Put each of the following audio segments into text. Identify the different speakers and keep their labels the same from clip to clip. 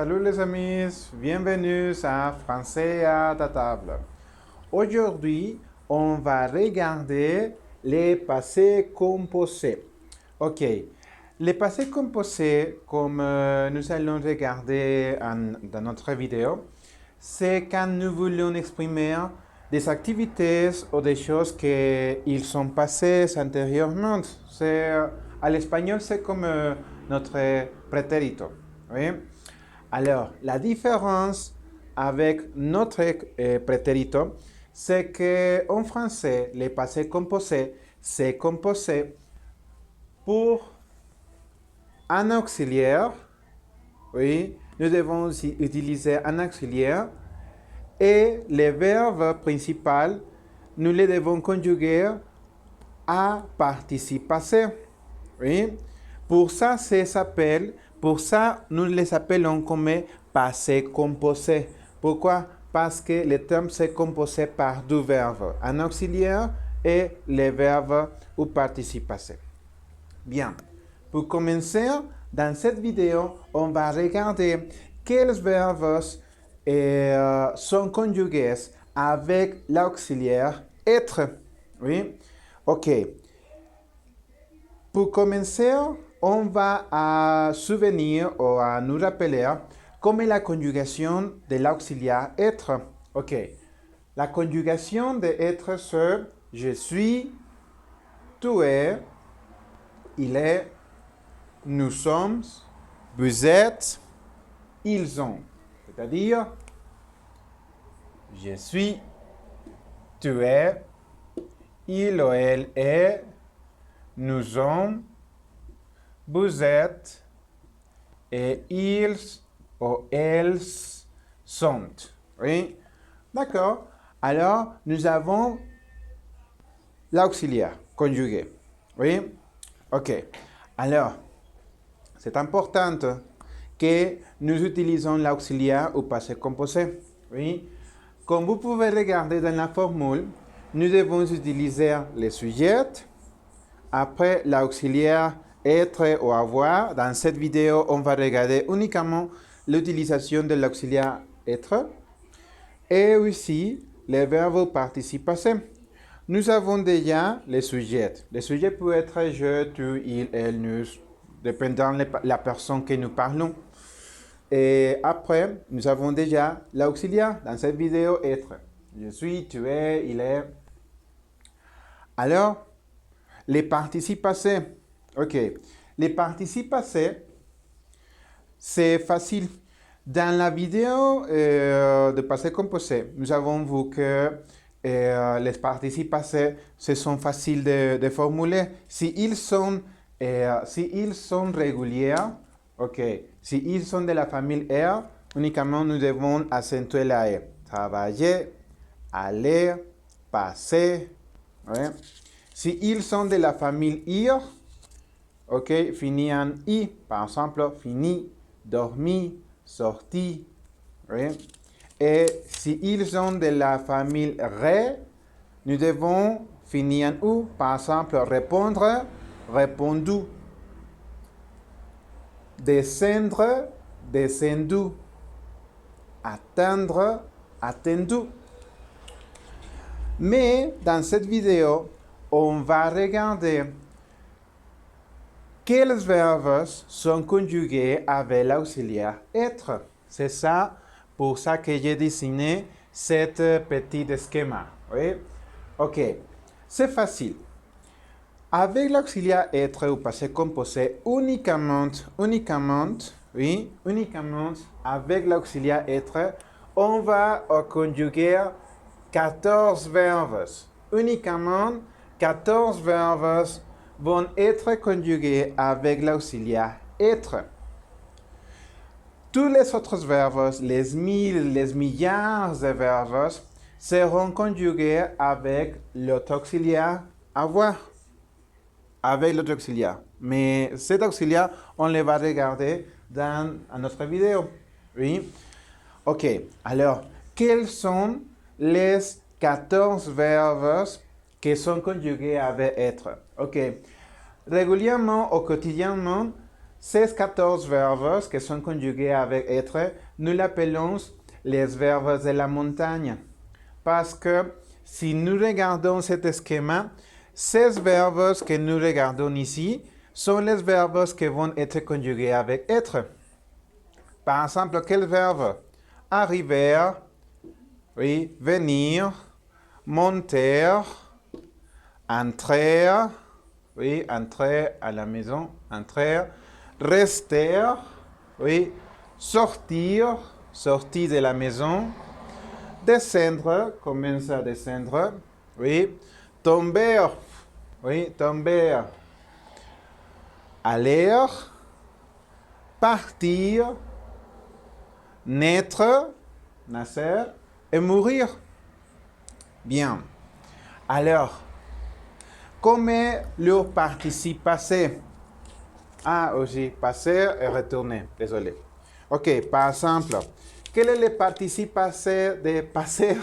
Speaker 1: Salut les amis, bienvenue à Français à ta table. Aujourd'hui, on va regarder les passés composés. Ok, les passés composés, comme nous allons regarder dans notre vidéo, c'est quand nous voulons exprimer des activités ou des choses qui sont passées antérieurement. À l'espagnol, c'est comme notre prétérito. Oui? Alors, la différence avec notre prétérito, c'est qu'en français, les passés composés, c'est composé pour un auxiliaire. Oui, nous devons aussi utiliser un auxiliaire. Et les verbes principaux, nous les devons conjuguer à participe passé. Oui? Pour ça, nous les appelons comme passé composé. Pourquoi? Parce que le terme c'est composé par deux verbes, un auxiliaire et les verbes ou participe passé. Bien. Pour commencer, dans cette vidéo, on va regarder quels verbes sont conjugués avec l'auxiliaire être. Oui? Ok. Pour commencer, on va souvenir ou à nous rappeler comment est la conjugation de l'auxiliaire être. Ok. La conjugation de être, c'est je suis, tu es, il est, nous sommes, vous êtes, ils ont. C'est-à-dire, je suis, tu es, il ou elle est, nous sommes, vous êtes, et ils ou elles sont. Oui? D'accord? Alors, nous avons l'auxiliaire conjugué. Oui? Ok. Alors, c'est important que nous utilisons l'auxiliaire au passé composé. Oui? Comme vous pouvez regarder dans la formule, nous devons utiliser les sujets, après l'auxiliaire être ou avoir. Dans cette vidéo, on va regarder uniquement l'utilisation de l'auxiliaire être et aussi les verbes participe passé. Nous avons déjà les sujets. Les sujets peuvent être je, tu, il, elle, nous, dépendant de la personne que nous parlons. Et après, nous avons déjà l'auxiliaire dans cette vidéo être. Je suis, tu es, il est. Alors, les participes passés. Ok. Les participes passés, c'est facile. Dans la vidéo de passé composé, nous avons vu que les participes passés, ce sont faciles de formuler. S'ils sont réguliers, ok. S'ils sont de la famille R, uniquement nous devons accentuer la E. Travailler, aller, passer. Ouais. S'ils sont de la famille IR, ok, fini en I. Par exemple, fini, dormi, sorti. Oui. Et s'ils sont de la famille RE, nous devons finir en U. Par exemple, répondre, répondu. Descendre, descendu. Attendre, attendu. Mais dans cette vidéo, on va regarder quels verbes sont conjugués avec l'auxiliaire être. C'est ça, pour ça que j'ai dessiné cet petit schéma. Oui? Ok, c'est facile. Avec l'auxiliaire être au passé composé, uniquement avec l'auxiliaire être, on va conjuguer 14 verbes. Uniquement 14 verbes vont être conjugués avec l'auxiliaire être. Tous les autres verbes, les milliards de verbes, seront conjugués avec l'autre auxiliaire avoir. Avec l'autre auxiliaire. Mais cet auxiliaire, on le va regarder dans notre vidéo. Oui? Ok. Alors, quels sont les 14 verbes qui sont conjugués avec être? Ok. Régulièrement ou quotidiennement, ces 14 verbes qui sont conjugués avec être, nous l'appelons les verbes de la montagne. Parce que si nous regardons cet schéma, ces verbes que nous regardons ici sont les verbes qui vont être conjugués avec être. Par exemple, quel verbe? Arriver, oui, venir, monter, entrer, oui, entrer à la maison, entrer, rester, oui, sortir, sortir de la maison, descendre, commencer à descendre, oui, tomber, oui, tomber, aller, partir, naître, nascer, et mourir. Bien. Alors, comment le participe passé? Ah, aussi, passer et retourner. Désolé. Ok, par exemple, quel est le participe passé de passer?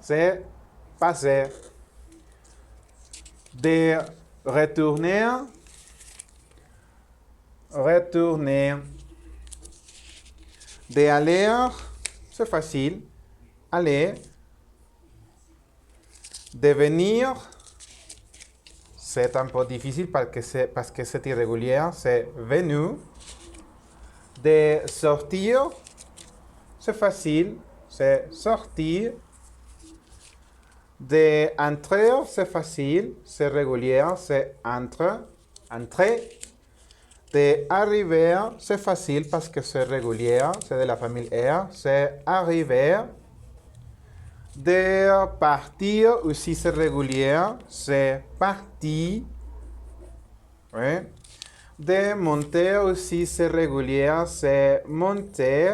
Speaker 1: C'est passer. De retourner, retourner. De aller, c'est facile. Aller. De venir, c'est un peu difficile parce que c'est irrégulier, c'est venu. De sortir, c'est facile, c'est sortir. De entrer, c'est facile, c'est régulier, c'est entrer. De arriver, c'est facile parce que c'est régulier, c'est de la famille R, c'est arriver. De partir aussi c'est régulier, c'est parti. Oui. De monter aussi c'est régulier, c'est monter.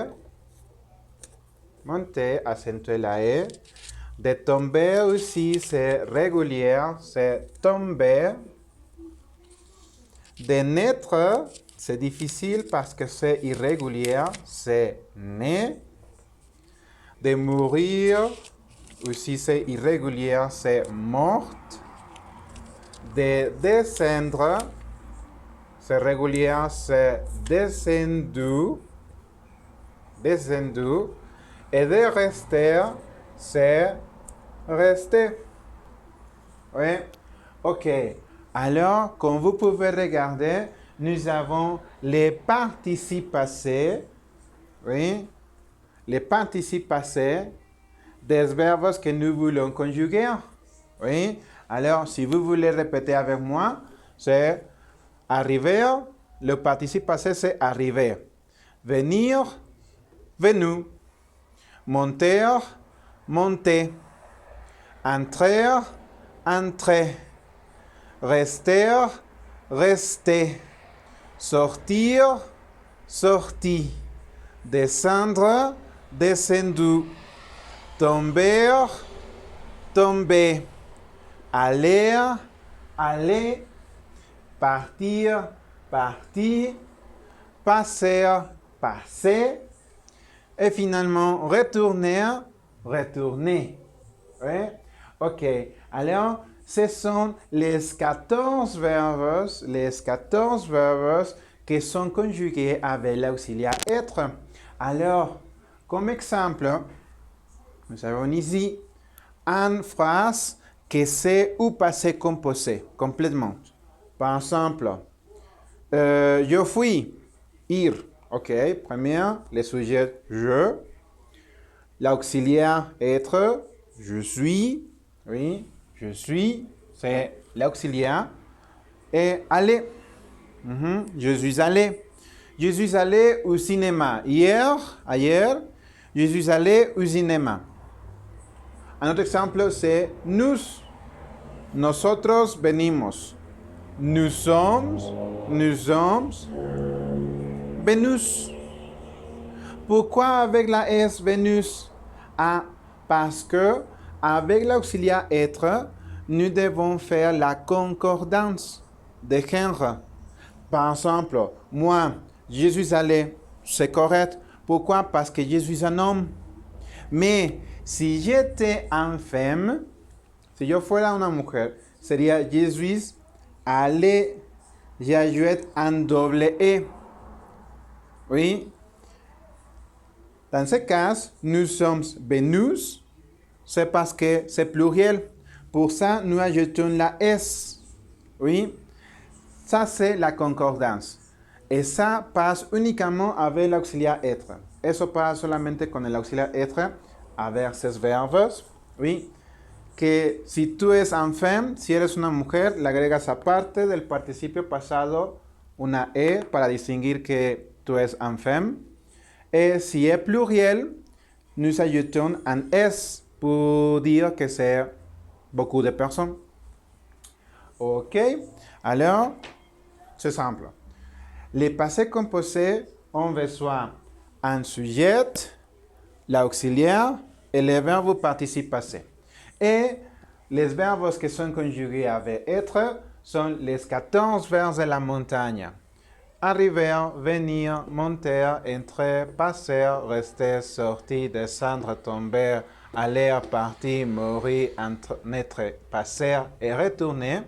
Speaker 1: Monter, accentuer la E. De tomber aussi c'est régulier, c'est tomber. De naître, c'est difficile parce que c'est irrégulier, c'est né. De mourir, aussi c'est irrégulier, c'est morte. De descendre, c'est régulier, c'est descendu. Descendu. Et de rester, c'est rester. Oui. Ok. Alors, comme vous pouvez regarder, nous avons les participes passés. Oui. Les participes passés des verbes que nous voulons conjuguer. Oui. Alors, si vous voulez répéter avec moi, c'est arriver. Le participe passé, c'est arriver. Venir, venu. Monter, monter. Entrer, entrer. Rester, rester. Sortir, sorti. Descendre, descendu. Tomber, tomber. Aller, aller. Partir, partir. Passer, passer. Et finalement, retourner, retourner. Oui? Ok. Alors, ce sont les 14 verbes qui sont conjugués avec l'auxiliaire être. Alors, comme exemple, nous avons ici une phrase qui c'est au passé composé, complètement. Par exemple, je fui, ir. Ok, première, le sujet je. L'auxiliaire être, je suis. Oui, je suis, c'est l'auxiliaire. Et aller. Je suis allé. Je suis allé au cinéma. Hier, je suis allé au cinéma. Un autre exemple, c'est nous. Nosotros venimos. Nous sommes venus. Pourquoi avec la S venus? Ah, parce que avec l'auxiliaire être, nous devons faire la concordance de genre. Par exemple, moi, je suis allé, c'est correct. Pourquoi? Parce que je suis un homme. Mais si j'étais une femme, si yo fuera una mujer, sería je suis allé, j'ajoute un double E. Oui. Dans ce cas, nous sommes venus, c'est parce que c'est pluriel. Pour ça, nous ajoutons la S. Oui. Ça, c'est la concordance. Et ça passe uniquement avec l'auxiliaire être. Eso pasa solamente con el auxiliar être avec ces verbes. Oui. Que si tú es un femme, si eres una mujer, le agregas aparte del participio pasado una E para distinguir que tú es un femme. Et si est pluriel, nous ajoutons un S pour dire que c'est beaucoup de personnes. Ok, alors, c'est simple. Les passés composés ont besoin un sujet, l'auxiliaire et les verbes participes passés. Et les verbes qui sont conjugués avec être sont les 14 vers de la montagne. Arriver, venir, monter, entrer, passer, rester, sortir, descendre, tomber, aller, partir, mourir, naître, passer et retourner.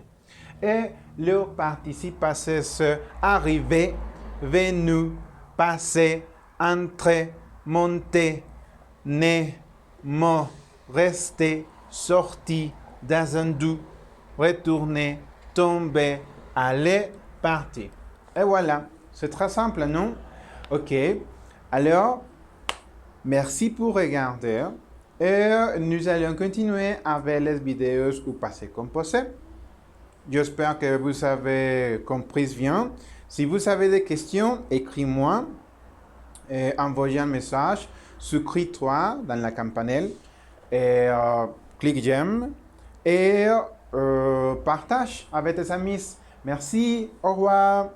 Speaker 1: Et le participe passé c'est arriver, venu, passer, entrer, monter, né, mort, rester, sortir, descendu, retourner, tomber, aller, partir. Et voilà, c'est très simple, non? Ok, alors, merci pour regarder. Et nous allons continuer avec les vidéos au passé composé. J'espère que vous avez compris bien. Si vous avez des questions, écris-moi. Envoyez un message. Souscris-toi dans la campanelle. Et clique j'aime. Et partage avec tes amis. Merci. Au revoir.